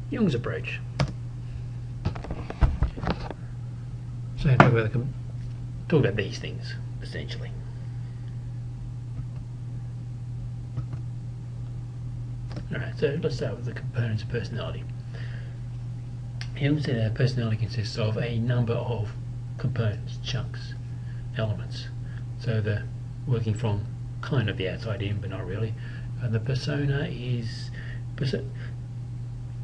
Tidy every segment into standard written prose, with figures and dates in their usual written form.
Jung's approach. So talk about these things, essentially. Alright, so let's start with the components of personality. Jung said our personality consists of a number of components, chunks, elements. So the working from kind of the outside in, but not really. The persona is... the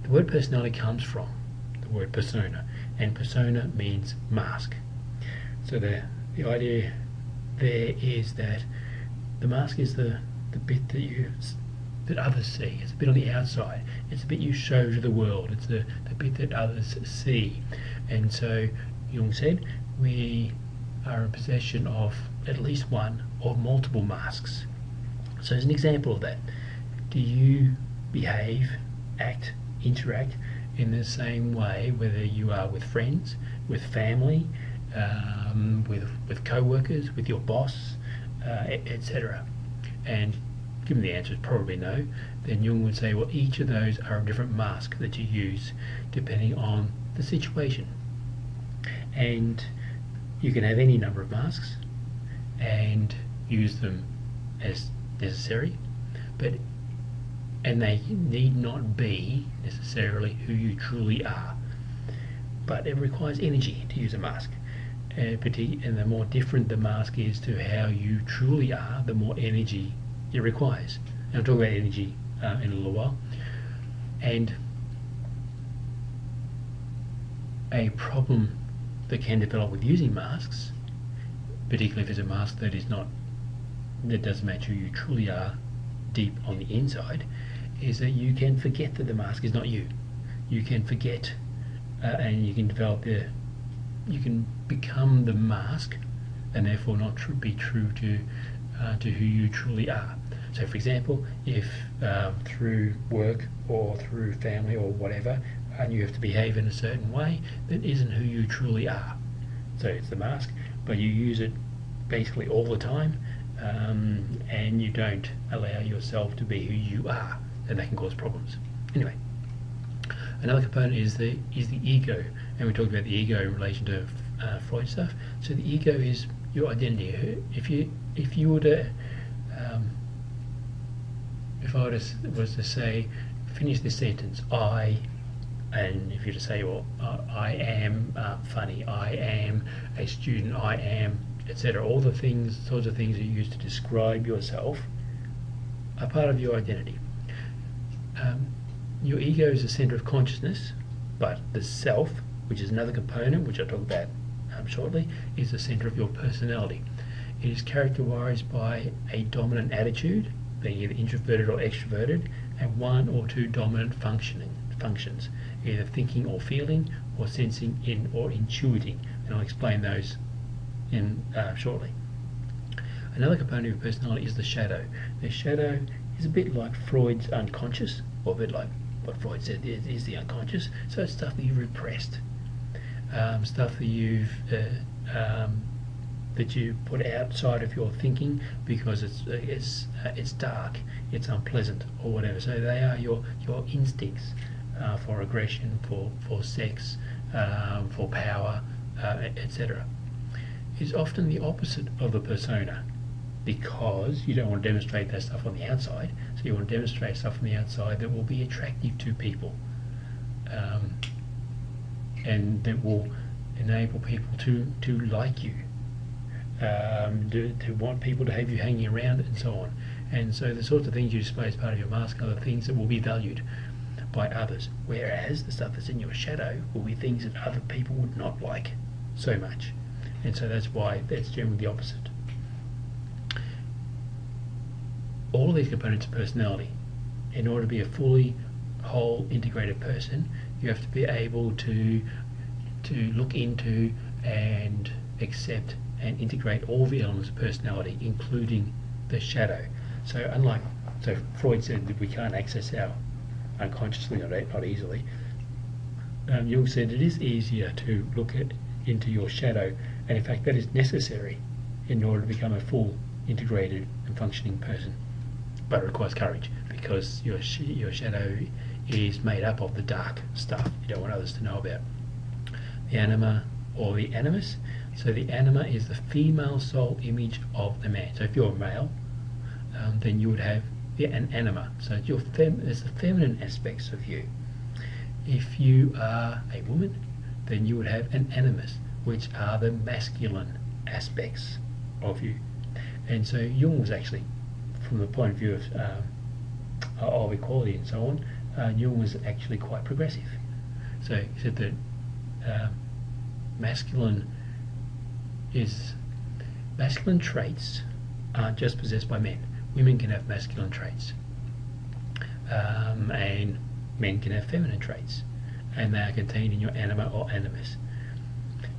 word personality comes from the word persona, and persona means mask. So the idea there is that the mask is the bit that others see. It's a bit on the outside. It's a bit you show to the world. It's the bit that others see. And so Jung said we are in possession of at least one or multiple masks. So as an example of that, do you behave, act, interact in the same way whether you are with friends, with family, with co-workers, with your boss, etc.? And given the answer is probably no, then Jung would say, well, each of those are a different mask that you use depending on the situation. And you can have any number of masks and use them as necessary, and they need not be necessarily who you truly are. But it requires energy to use a mask. And the more different the mask is to how you truly are, the more energy it requires. And I'll talk about energy in a little while. And a problem that can develop with using masks, particularly if it's a mask that doesn't match who you truly are deep on the inside, is that you can forget that the mask is not you. You can forget, and you can you can become the mask, and therefore not be true to who you truly are. So, for example, if through work or through family or whatever, you have to behave in a certain way that isn't who you truly are. So it's the mask, but you use it basically all the time, and you don't allow yourself to be who you are, and that can cause problems. Anyway, another component is the ego, and we talked about the ego in relation to Freud stuff. So the ego is your identity. If you were to if I was to say, finish this sentence, and if you were to say, well, I am funny, I am a student, I am, etc. All the sorts of things you use to describe yourself are part of your identity. Your ego is the center of consciousness, but the self, which is another component, which I'll talk about shortly, is the center of your personality. It is characterized by a dominant attitude, being either introverted or extroverted, and one or two dominant functions, either thinking or feeling, or sensing or intuiting, and I'll explain those shortly. Another component of your personality is the shadow. The shadow is a bit like Freud's unconscious, or a bit like what Freud said is the unconscious. So it's stuff that you've repressed, stuff that that you put outside of your thinking because it's dark, it's unpleasant, or whatever. So they are your instincts for aggression, for sex, for power, etc. It's often the opposite of the persona, because you don't want to demonstrate that stuff on the outside. So you want to demonstrate stuff on the outside that will be attractive to people, and that will enable people to like you, to want people to have you hanging around, and so on. And so the sorts of things you display as part of your mask are the things that will be valued by others, whereas the stuff that's in your shadow will be things that other people would not like so much. And so that's why that's generally the opposite. All of these components of personality, in order to be a fully whole integrated person, you have to be able to look into and accept and integrate all the elements of personality, including the shadow. So Freud said that we can't access our unconsciously, not easily. Jung said it is easier to look into your shadow, and in fact that is necessary in order to become a full, integrated and functioning person. But it requires courage, because your shadow is made up of the dark stuff you don't want others to know about. The anima or the animus. So the anima is the female soul image of the man. So if you're a male, then you would have an anima. So it's the feminine aspects of you. If you are a woman, then you would have an animus, which are the masculine aspects of you. And so Jung was actually, from the point of view of equality and so on, Jung was actually quite progressive. So he said that masculine traits aren't just possessed by men. Women can have masculine traits, and men can have feminine traits, and they are contained in your anima or animus.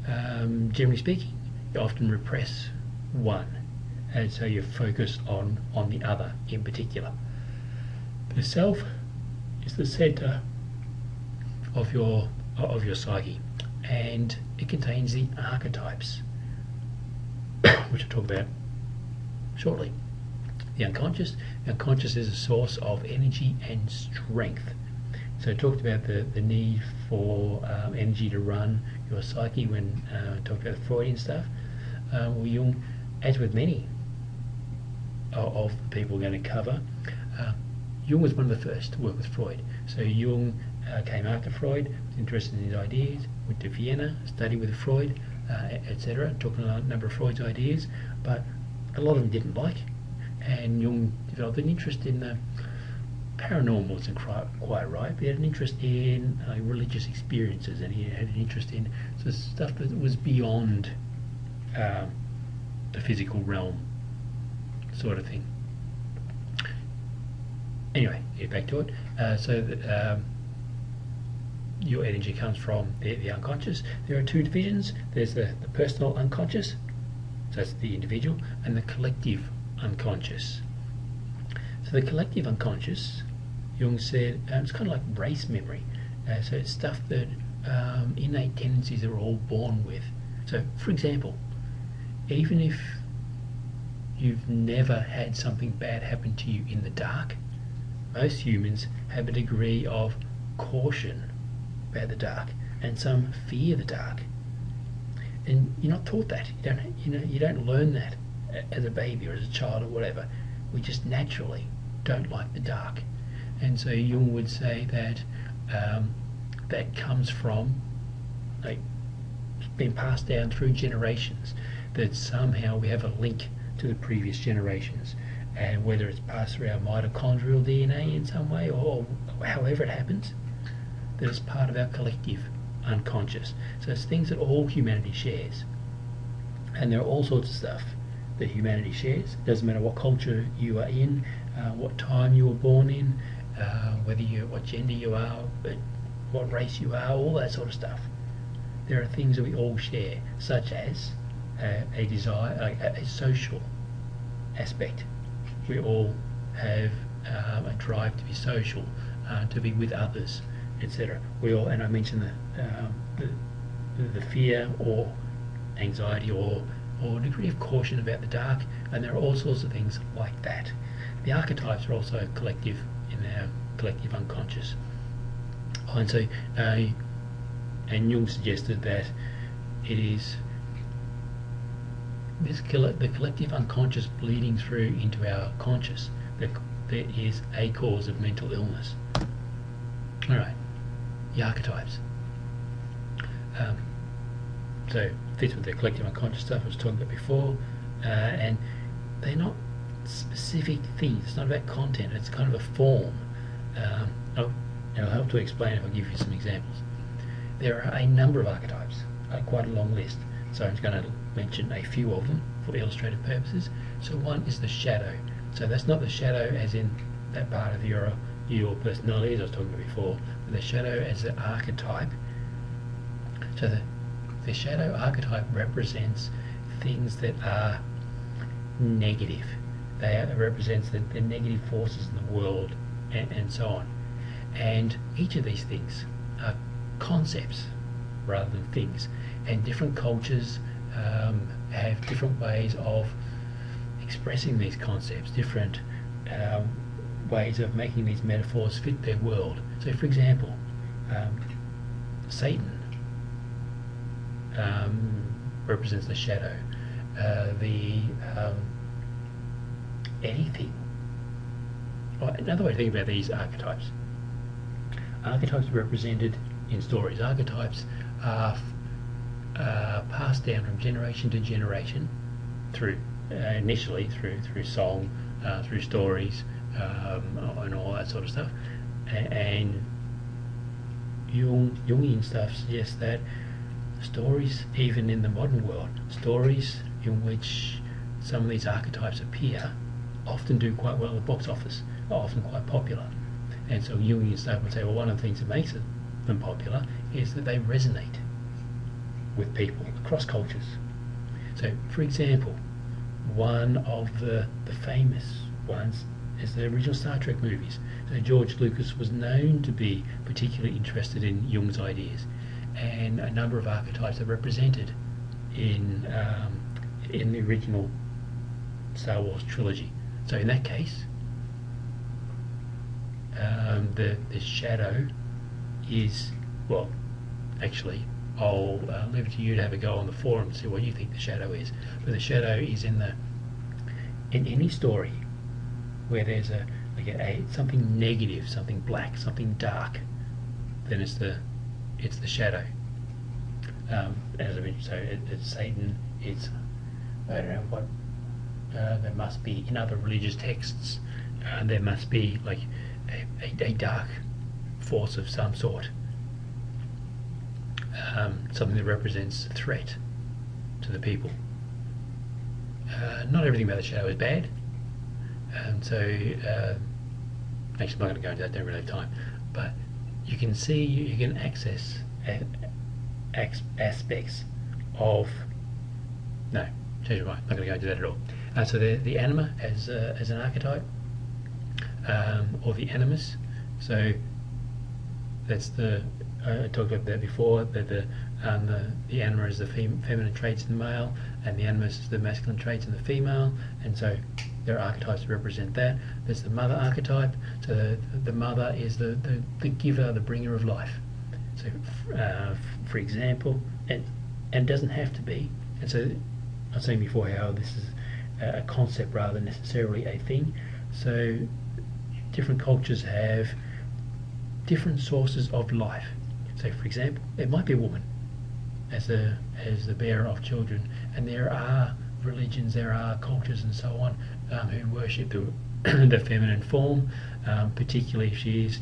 Generally speaking, you often repress one, and so you focus on the other in particular. The self is the center of your psyche, and it contains the archetypes, which I'll talk about shortly. The unconscious is a source of energy and strength. So I talked about the need for energy to run your psyche when I talked about the Freudian stuff. Well, Jung, as with many of the people we're going to cover, Jung was one of the first to work with Freud. So Jung came after Freud, was interested in his ideas, went to Vienna, studied with Freud, etc., talking about a number of Freud's ideas, but a lot of them didn't like, and Jung developed an interest in the paranormal. Isn't quite right, but he had an interest in religious experiences, and he had an interest in stuff that was beyond the physical realm, sort of thing. Anyway, get back to it. So that your energy comes from the unconscious. There are two divisions. There's the personal unconscious, so that's the individual, and the collective unconscious. So the collective unconscious, Jung said, it's kind of like race memory. So it's stuff that innate tendencies are all born with. So, for example, even if you've never had something bad happen to you in the dark, most humans have a degree of caution about the dark, and some fear the dark. And you're not taught that. You don't learn that as a baby or as a child or whatever. We just naturally don't like the dark. And so Jung would say that that comes from being passed down through generations, that somehow we have a link to the previous generations, and whether it's passed through our mitochondrial DNA in some way or however it happens, that it's part of our collective unconscious. So it's things that all humanity shares, and there are all sorts of stuff that humanity shares. It doesn't matter what culture you are in, what time you were born in, what gender you are, what race you are, all that sort of stuff. There are things that we all share, such as a desire, a social aspect. We all have a drive to be social, to be with others, etc. We all, and I mentioned the fear or anxiety or degree of caution about the dark, and there are all sorts of things like that. The archetypes are also collective in our collective unconscious. And so, and Jung suggested that it is the collective unconscious bleeding through into our conscious that is a cause of mental illness. Alright, the archetypes. So fits with the collective unconscious stuff I was talking about before, and they're not specific things. It's not about content. It's kind of a form. It'll help to explain if I give you some examples. There are a number of archetypes, quite a long list. So I'm just going to mention a few of them for illustrative purposes. So one is the shadow. So that's not the shadow as in that part of your personality as I was talking about before, but the shadow as the archetype. So the shadow archetype represents things that are negative. It represents the negative forces in the world and so on. And each of these things are concepts rather than things. And different cultures have different ways of expressing these concepts, different ways of making these metaphors fit their world. So, for example, Satan represents the shadow. Anything. Another way to think about these archetypes. Archetypes are represented in stories. Archetypes are passed down from generation to generation through initially through song, through stories, and all that sort of stuff. And Jungian stuff suggests that stories, even in the modern world, stories in which some of these archetypes appear, often do quite well at the box office, are often quite popular. And so Jungian stuff would say, well, one of the things that makes them popular is that they resonate with people across cultures. So, for example, one of the famous ones is the original Star Trek movies. So George Lucas was known to be particularly interested in Jung's ideas, and a number of archetypes are represented in the original Star Wars trilogy. So in that case, the shadow is, well, actually, I'll leave it to you to have a go on the forum to see what you think the shadow is. But the shadow is in any story where there's something negative, something black, something dark, then it's the shadow. As I mentioned, so it's Satan. It's, I don't know what, there must be in other religious texts. There must be like a dark force of some sort. Something that represents a threat to the people. Not everything about the shadow is bad, and so actually I'm not going to go into that, don't really have time, but you can see, you can access aspects of, no, change your mind, I'm not going to go into that at all. So the anima as an archetype, or the animus, so that's I talked about that before, that the anima is the feminine traits in the male, and the animus is the masculine traits in the female, and so there are archetypes that represent that. There's the mother archetype, so the mother is the giver, the bringer of life. So, for example, and it doesn't have to be, and so I've seen before how this is a concept rather than necessarily a thing. So different cultures have different sources of life. So, for example, it might be a woman as the bearer of children, and there are religions, there are cultures, and so on, who worship the feminine form, particularly if she is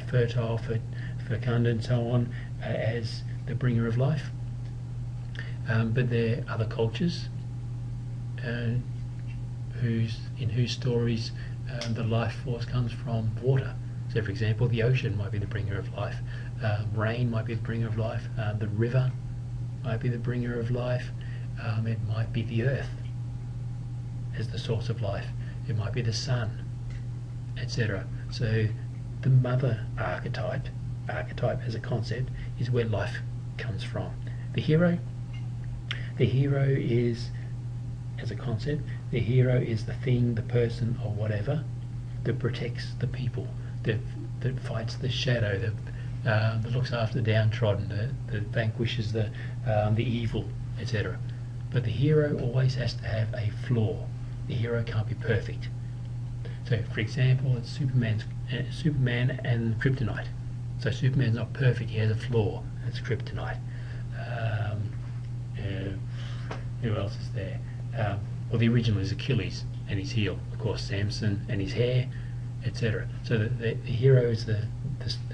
fertile, fecund, and so on, as the bringer of life. But there are other cultures in whose stories the life force comes from water. So, for example, the ocean might be the bringer of life, rain might be the bringer of life, the river might be the bringer of life, it might be the earth as the source of life, it might be the sun, etc. So the mother archetype as a concept is where life comes from. The hero is, as a concept, the hero is the thing, the person, or whatever that protects the people, that fights the shadow, that looks after the downtrodden, that vanquishes the evil, etc. But the hero always has to have a flaw. The hero can't be perfect. So, for example, it's Superman and kryptonite. So Superman's not perfect; he has a flaw. That's kryptonite. Who else is there? Well, the original is Achilles and his heel. Of course, Samson and his hair, etc. So the hero is the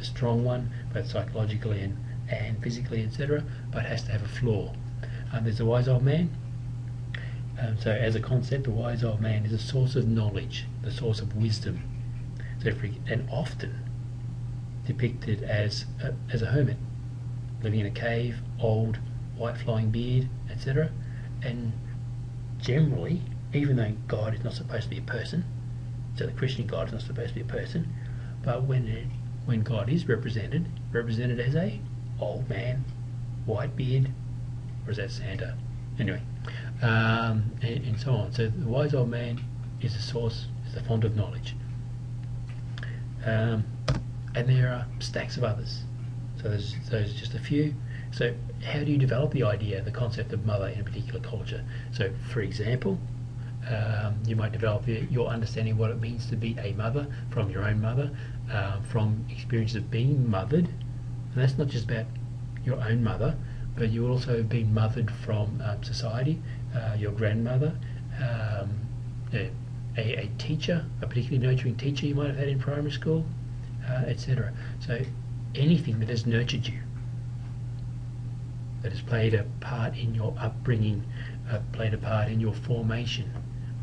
strong one, both psychologically and physically, etc. But has to have a flaw. There's the wise old man. So as a concept, the wise old man is a source of knowledge, the source of wisdom. So and often depicted as a hermit, living in a cave, old, white flowing beard, etc. And generally, even though God is not supposed to be a person, so the Christian God is not supposed to be a person, but when God is represented as a old man, white beard, or is that Santa? Anyway, and so on. So the wise old man is a source, is the font of knowledge. And there are stacks of others. So those are just a few. So how do you develop the idea, the concept of mother in a particular culture? So for example, you might develop your understanding of what it means to be a mother from your own mother, from experiences of being mothered. And that's not just about your own mother, but you will also have been mothered from society, your grandmother, a teacher, a particularly nurturing teacher you might have had in primary school, etc. So anything that has nurtured you, that has played a part in your upbringing, played a part in your formation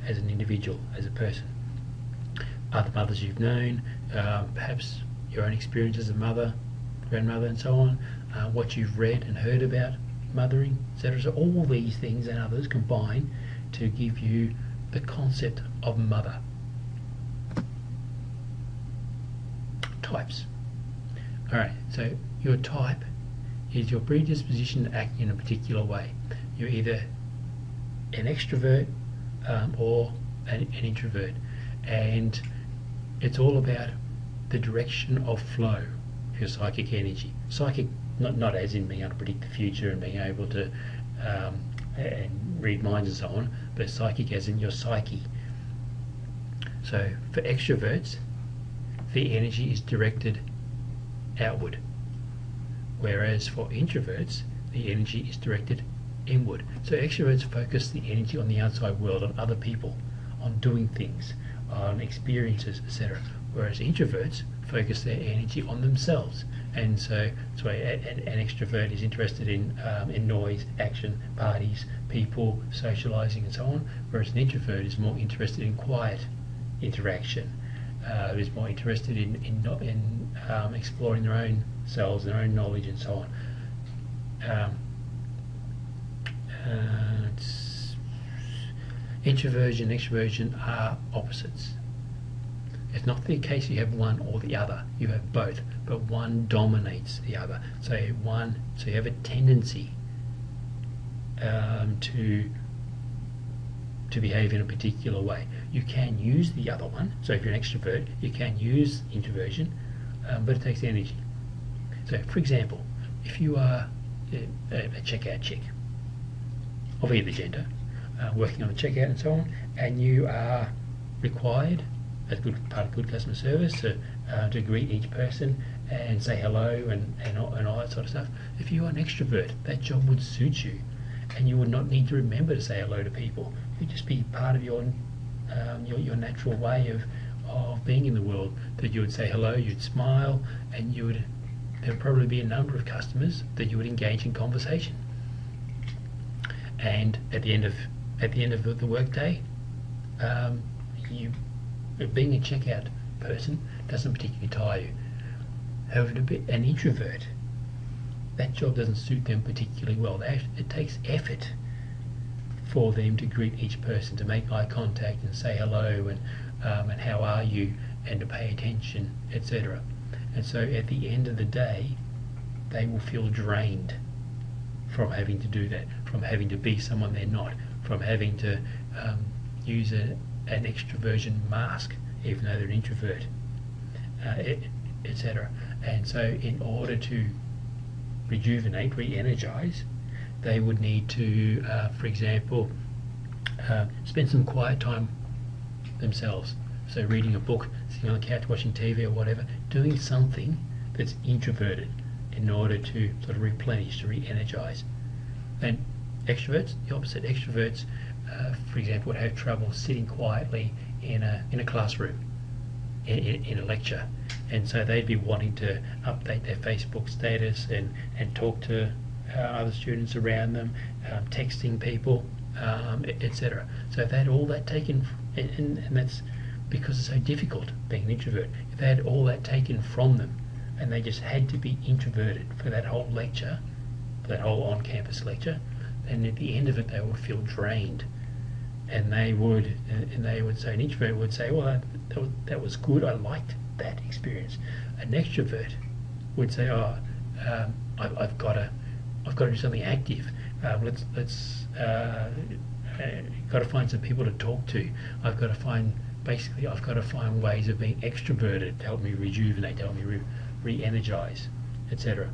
as an individual, as a person. Other mothers you've known, perhaps your own experience as a mother, grandmother and so on, what you've read and heard about mothering, etc. So all these things and others combine to give you the concept of mother. Types. Alright, so your type is your predisposition to act in a particular way. You're either an extrovert or an introvert, and it's all about the direction of flow of your psychic energy. Psychic, not as in being able to predict the future and being able to and read minds and so on, but psychic as in your psyche. So for extroverts, the energy is directed outward, whereas for introverts, the energy is directed inward. So extroverts focus the energy on the outside world, on other people, on doing things, on experiences, etc. Whereas introverts focus their energy on themselves. And so that's why an extrovert is interested in noise, action, parties, people, socializing and so on, whereas an introvert is more interested in quiet interaction, is more interested in exploring their own selves, their own knowledge and so on. Introversion and extroversion are opposites. It's not the case you have one or the other. You have both, but one dominates the other. So you have a tendency to behave in a particular way. You can use the other one. So if you're an extrovert, you can use introversion, but it takes energy. So, for example, if you are a checkout chick of either gender, working on the checkout and so on, and you are required, as part of good customer service, to greet each person and say hello and all that sort of stuff. If you are an extrovert, that job would suit you, and you would not need to remember to say hello to people. It would just be part of your natural way of being in the world, that you would say hello, you'd smile, and there would probably be a number of customers that you would engage in conversation. And at the end of the workday, being a checkout person doesn't particularly tire you. However, to be an introvert, that job doesn't suit them particularly well. It takes effort for them to greet each person, to make eye contact and say hello and how are you, and to pay attention, etc. And so at the end of the day, they will feel drained from having to do that, from having to be someone they're not, from having to use an extroversion mask even though they're an introvert, etc. And so in order to rejuvenate, re-energize, they would need to, for example, spend some quiet time themselves. So reading a book, sitting on the couch, watching TV or whatever, doing something that's introverted in order to sort of replenish, to re-energize. And extroverts, the opposite. Extroverts, for example, would have trouble sitting quietly in a classroom, in a lecture, and so they'd be wanting to update their Facebook status and talk to other students around them, texting people, etc. So if they had all that taken, and that's because it's so difficult being an introvert, if they had all that taken from them and they just had to be introverted for that whole lecture, for that whole on-campus lecture, then at the end of it they would feel drained, and they would say, an introvert would say, well, that was good, I liked that experience. An extrovert would say, I've got to do something active. Let's got to find some people to talk to. I've got to find basically I've got to find ways of being extroverted to help me rejuvenate, to help me re-energize, etc.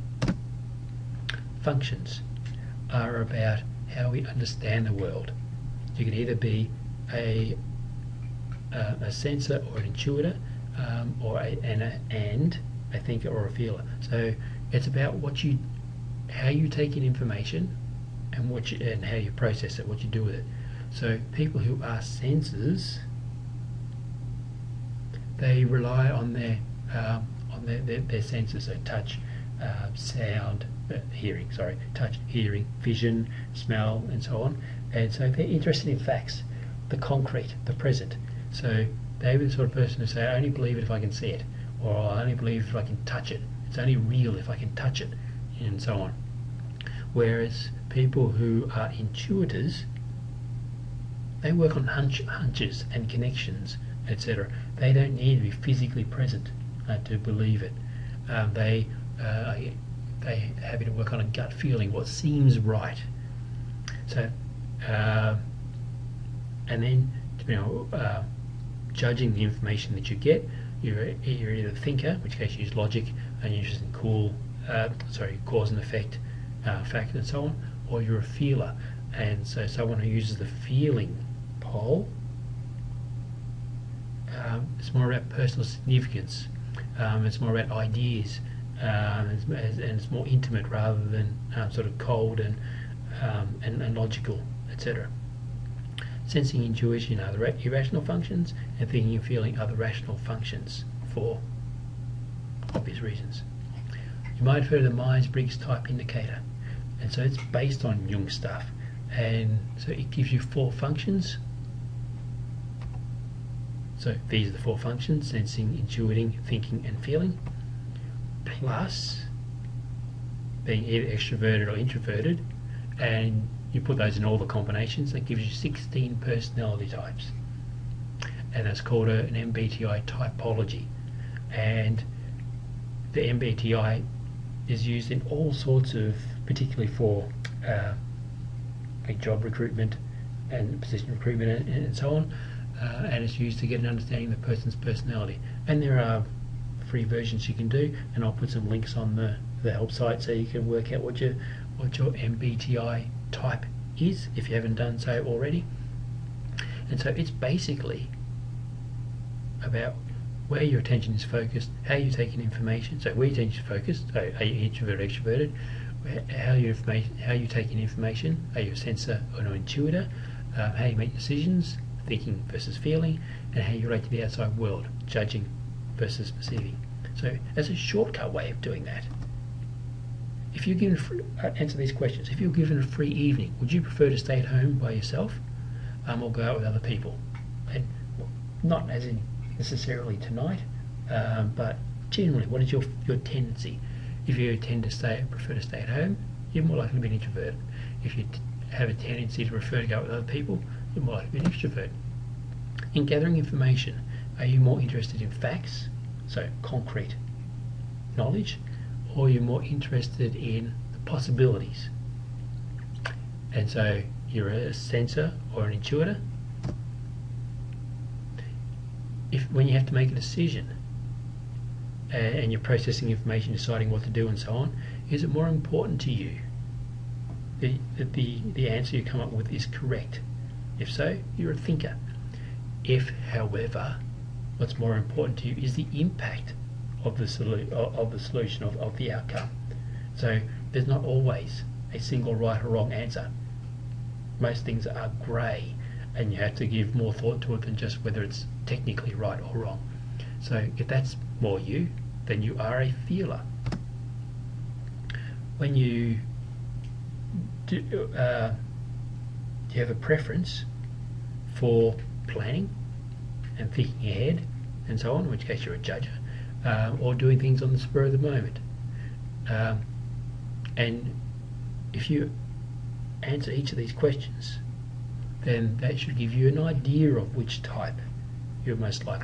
Functions are about how we understand the world. You can either be a sensor or an intuitor, or a thinker or a feeler. So it's about how you take in information and how you process it, what you do with it. So people who are sensors, they rely on their senses, so touch, sound, touch, hearing, vision, smell, and so on. And so they're interested in facts, the concrete, the present. So they're the sort of person who say, I only believe it if I can see it, or I only believe if I can touch it. It's only real if I can touch it, and so on. Whereas people who are intuitors, they work on hunches and connections, etc. They don't need to be physically present to believe it. They're happy to work on a gut feeling, what seems right. So, and then, judging the information that you get, you're either a thinker, in which case you use logic and you're interested in cause and effect, fact, and so on, or you're a feeler, and so someone who uses the feeling pole. It's more about personal significance. It's more about ideas, and it's more intimate rather than sort of cold and logical, etc. Sensing, intuition are the irrational functions, and thinking and feeling are the rational functions for obvious reasons. You might have heard of the Myers-Briggs type indicator, and so it's based on Jung stuff, and so it gives you 4 functions. So these are the 4 functions: sensing, intuiting, thinking, and feeling, plus being either extroverted or introverted, and you put those in all the combinations, that gives you 16 personality types, and that's called an MBTI typology. And the MBTI is used in all sorts of, particularly for job recruitment and position recruitment and so on, and it's used to get an understanding of the person's personality. And there are free versions you can do, and I'll put some links on the help site so you can work out what your MBTI type is if you haven't done so already. And so it's basically about where your attention is focused, how you're taking information. So where your attention is focused, are you introverted, extroverted? How you taking information, are you a sensor or an intuitor? How you make decisions, thinking versus feeling, and how you relate to the outside world, judging versus perceiving. So as a shortcut way of doing that, if you're given answer these questions. If you're given a free evening, would you prefer to stay at home by yourself, or go out with other people? And not as in necessarily tonight, but generally, what is your tendency? If you prefer to stay at home, you're more likely to be an introvert. If you have a tendency to prefer to go out with other people, you're more likely to be an extrovert. In gathering information, are you more interested in facts, so concrete knowledge, or you're more interested in the possibilities? And so you're a sensor or an intuitor. When you have to make a decision and you're processing information, deciding what to do and so on, is it more important to you that the answer you come up with is correct? If so, you're a thinker. If, however, what's more important to you is the impact of the solution, of the outcome. So there's not always a single right or wrong answer. Most things are grey, and you have to give more thought to it than just whether it's technically right or wrong. So if that's more you, then you are a feeler. When you do you have a preference for planning and thinking ahead and so on, in which case you're a judger, or doing things on the spur of the moment. And if you answer each of these questions, then that should give you an idea of which type you're most likely